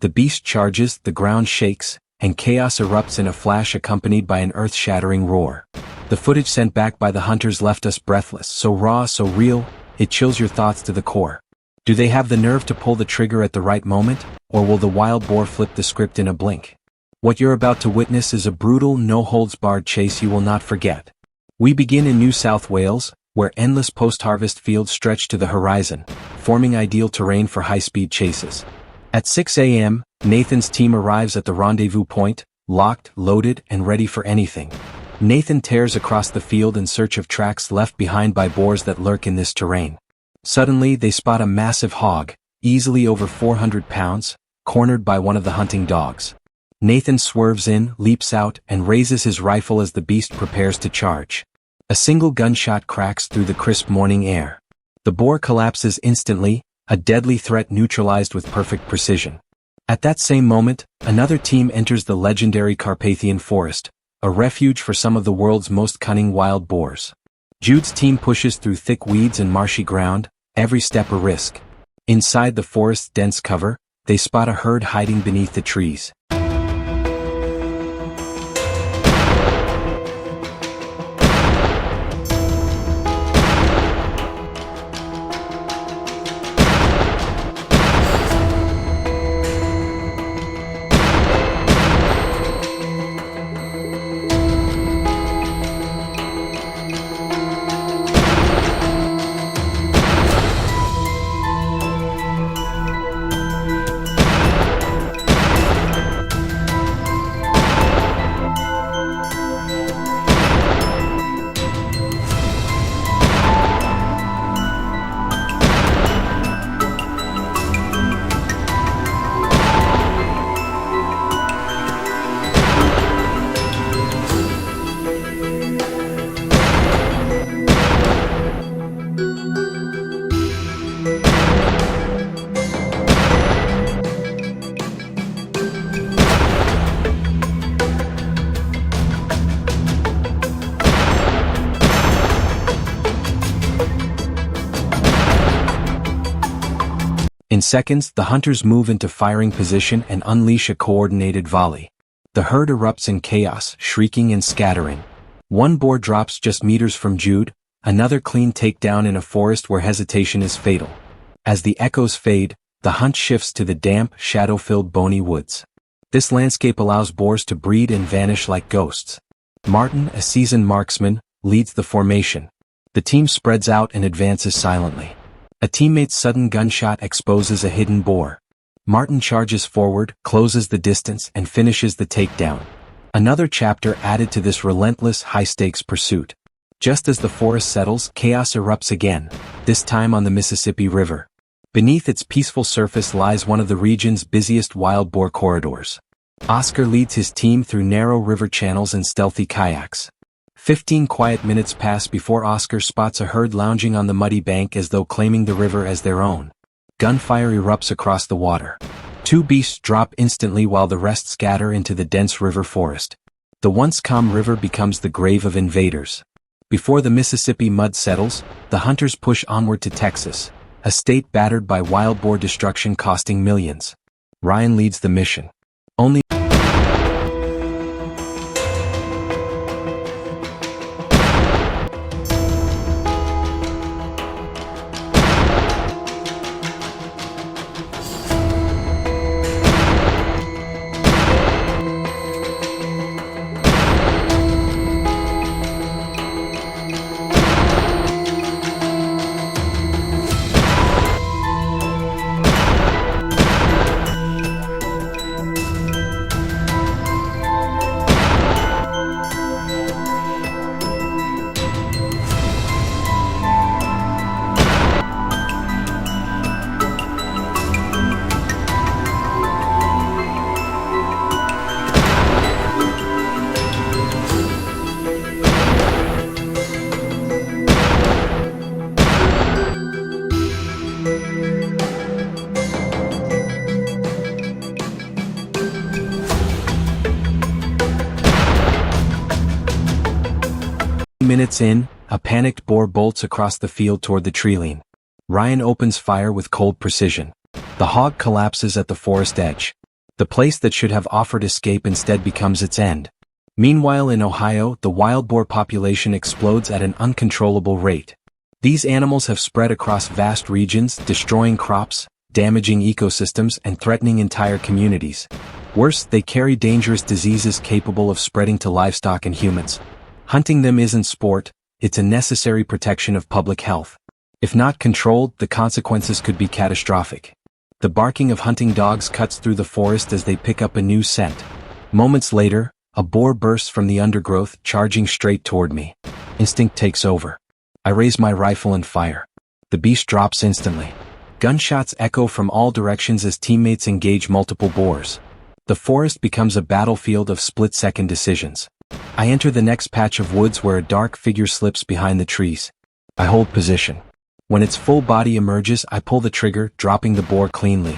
The beast charges, the ground shakes, and chaos erupts in a flash accompanied by an earth-shattering roar. The footage sent back by the hunters left us breathless, so raw, so real, it chills your thoughts to the core. Do they have the nerve to pull the trigger at the right moment, or will the wild boar flip the script in a blink? What you're about to witness is a brutal, no-holds-barred chase you will not forget. We begin in New South Wales, where endless post-harvest fields stretch to the horizon, forming ideal terrain for high-speed chases. At 6 a.m., Nathan's team arrives at the rendezvous point, locked, loaded, and ready for anything. Nathan tears across the field in search of tracks left behind by boars that lurk in this terrain. Suddenly, they spot a massive hog, easily over 400 pounds, cornered by one of the hunting dogs. Nathan swerves in, leaps out, and raises his rifle as the beast prepares to charge. A single gunshot cracks through the crisp morning air. The boar collapses instantly, a deadly threat neutralized with perfect precision. At that same moment, another team enters the legendary Carpathian forest, a refuge for some of the world's most cunning wild boars. Jude's team pushes through thick weeds and marshy ground, every step a risk. Inside the forest's dense cover, they spot a herd hiding beneath the trees. In seconds, the hunters move into firing position and unleash a coordinated volley. The herd erupts in chaos, shrieking and scattering. One boar drops just meters from Jude, another clean takedown in a forest where hesitation is fatal. As the echoes fade, the hunt shifts to the damp, shadow-filled bony woods. This landscape allows boars to breed and vanish like ghosts. Martin, a seasoned marksman, leads the formation. The team spreads out and advances silently. A teammate's sudden gunshot exposes a hidden boar. Martin charges forward, closes the distance, and finishes the takedown. Another chapter added to this relentless, high-stakes pursuit. Just as the forest settles, chaos erupts again, this time on the Mississippi River. Beneath its peaceful surface lies one of the region's busiest wild boar corridors. Oscar leads his team through narrow river channels and stealthy kayaks. 15 quiet minutes pass before Oscar spots a herd lounging on the muddy bank as though claiming the river as their own. Gunfire erupts across the water. Two beasts drop instantly while the rest scatter into the dense river forest. The once calm river becomes the grave of invaders. Before the Mississippi mud settles, the hunters push onward to Texas, a state battered by wild boar destruction costing millions. Ryan leads the mission. Only minutes in, a panicked boar bolts across the field toward the treeline. Ryan opens fire with cold precision. The hog collapses at the forest edge. The place that should have offered escape instead becomes its end. Meanwhile in Ohio, the wild boar population explodes at an uncontrollable rate. These animals have spread across vast regions, destroying crops, damaging ecosystems, and threatening entire communities. Worse, they carry dangerous diseases capable of spreading to livestock and humans. Hunting them isn't sport, it's a necessary protection of public health. If not controlled, the consequences could be catastrophic. The barking of hunting dogs cuts through the forest as they pick up a new scent. Moments later, a boar bursts from the undergrowth, charging straight toward me. Instinct takes over. I raise my rifle and fire. The beast drops instantly. Gunshots echo from all directions as teammates engage multiple boars. The forest becomes a battlefield of split-second decisions. I enter the next patch of woods where a dark figure slips behind the trees. I hold position. When its full body emerges, I pull the trigger, dropping the boar cleanly.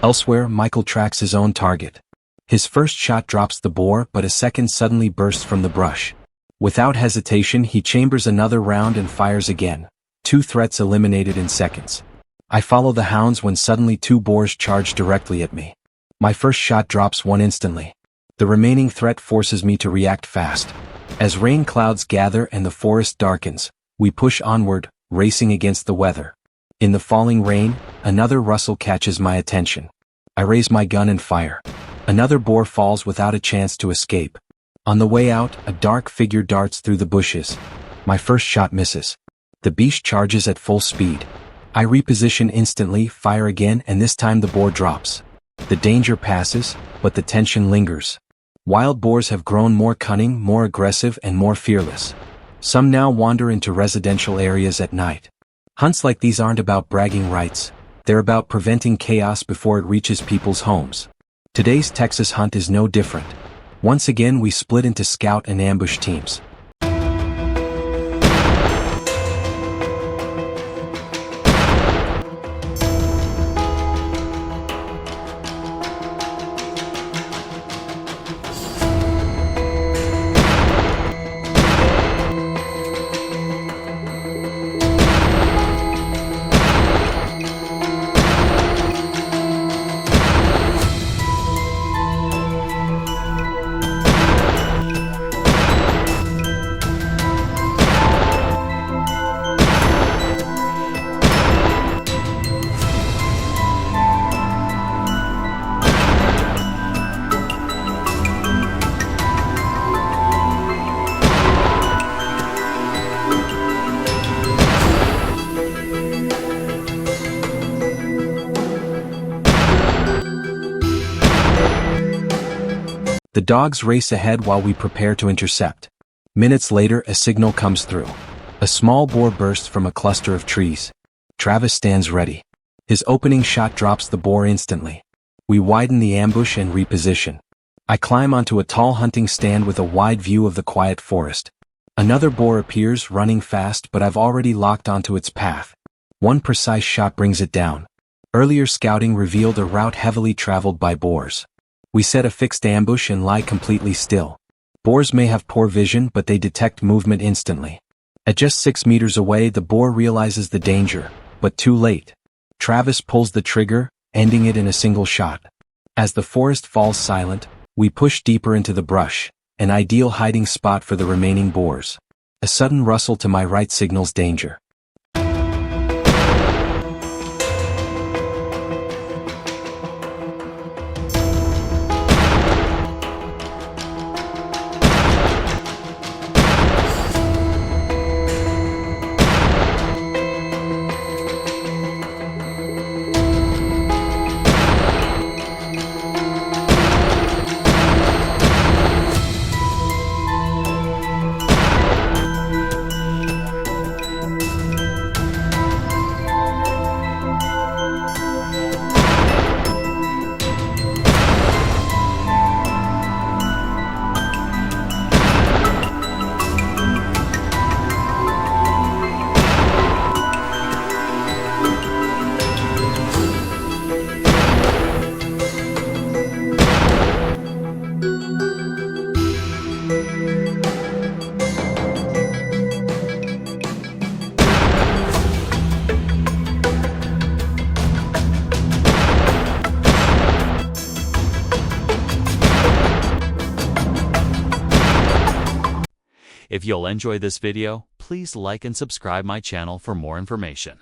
Elsewhere, Michael tracks his own target. His first shot drops the boar, but a second suddenly bursts from the brush. Without hesitation, he chambers another round and fires again. 2 threats eliminated in seconds. I follow the hounds when suddenly 2 boars charge directly at me. My first shot drops 1 instantly. The remaining threat forces me to react fast. As rain clouds gather and the forest darkens, we push onward, racing against the weather. In the falling rain, another rustle catches my attention. I raise my gun and fire. Another boar falls without a chance to escape. On the way out, a dark figure darts through the bushes. My first shot misses. The beast charges at full speed. I reposition instantly, fire again, and this time the boar drops. The danger passes, but the tension lingers. Wild boars have grown more cunning, more aggressive, and more fearless. Some now wander into residential areas at night. Hunts like these aren't about bragging rights. They're about preventing chaos before it reaches people's homes. Today's Texas hunt is no different. Once again, we split into scout and ambush teams. The dogs race ahead while we prepare to intercept. Minutes later, a signal comes through. A small boar bursts from a cluster of trees. Travis stands ready. His opening shot drops the boar instantly. We widen the ambush and reposition. I climb onto a tall hunting stand with a wide view of the quiet forest. Another boar appears, running fast, but I've already locked onto its path. 1 precise shot brings it down. Earlier scouting revealed a route heavily traveled by boars. We set a fixed ambush and lie completely still. Boars may have poor vision, but they detect movement instantly. At just 6 meters away, the boar realizes the danger, but too late. Travis pulls the trigger, ending it in a single shot. As the forest falls silent, we push deeper into the brush, an ideal hiding spot for the remaining boars. A sudden rustle to my right signals danger. If you'll enjoy this video, please like and subscribe my channel for more information.